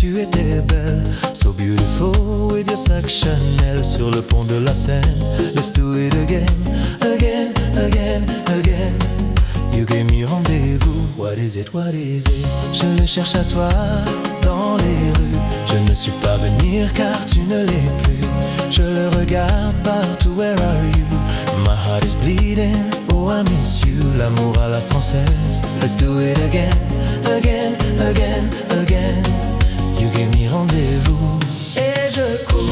tu étais belle. So beautiful with your sac Chanel sur le pont de la Seine. Let's do it again, again, again, again. You gave me rendez-vous. What is it, what is it? Je le cherche à toi dans les rues. Je ne suis pas venir car tu ne l'es plus. Je le regarde partout, where are you? My heart is bleeding, oh I miss you. L'amour à la française. Let's do it again, again, again, again. You gave me rendez-vous. Et je cours,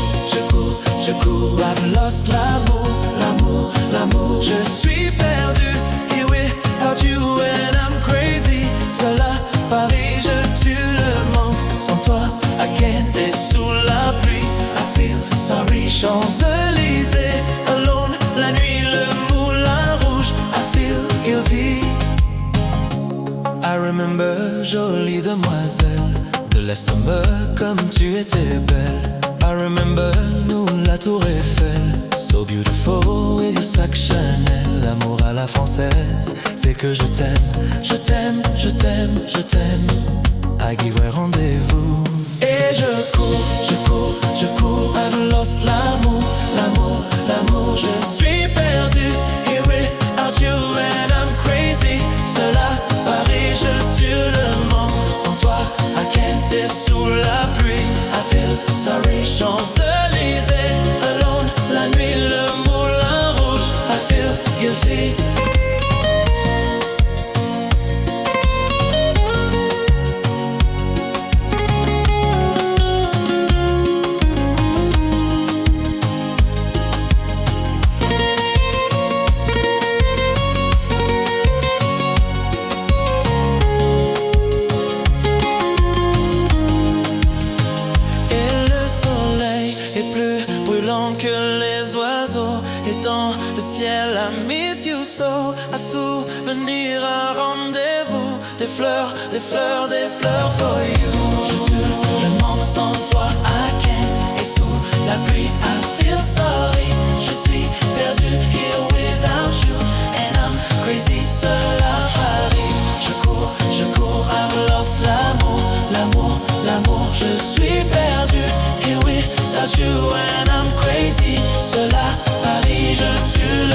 je cours. I've lost l'amour, l'amour, l'amour. Je suis perdu, here without you and I'm crazy. Seul à Paris, je tue le manque. Sans toi, I can't. Et sous la pluie, I feel sorry. Champs-Élysées, alone, la nuit, le moulin rouge, I feel guilty. I remember, jolie demoiselle, de la Somme comme tu étais belle. I remember, nous, la tour Eiffel. So beautiful with your sac Chanel. L'amour à la française, c'est que je t'aime, je t'aime, je t'aime, je t'aime. I give you rendez-vous. Et je cours, je cours, je cours. I've lost l'amour, l'amour, l'amour. Je suis perdu, here without you and I'm crazy. Seul à Paris, je tue le manque. Sans toi, I can't. Et sous la pluie, I feel sorry. Champs-Élysées, alone, la nuit, le moulin rouge, I feel guilty. Que les oiseaux et dans le ciel, I miss you so. Un souvenir, un rendez-vous. Des fleurs, des fleurs, des fleurs for you. Je tue le monde sans toi, I can't. Et sous la pluie, I feel sorry. Je suis perdu here without you and I'm crazy, seul à Paris. Je cours, I've lost l'amour, l'amour, l'amour. Je suis perdu here without you and I'm crazy. Seul à Paris, je tue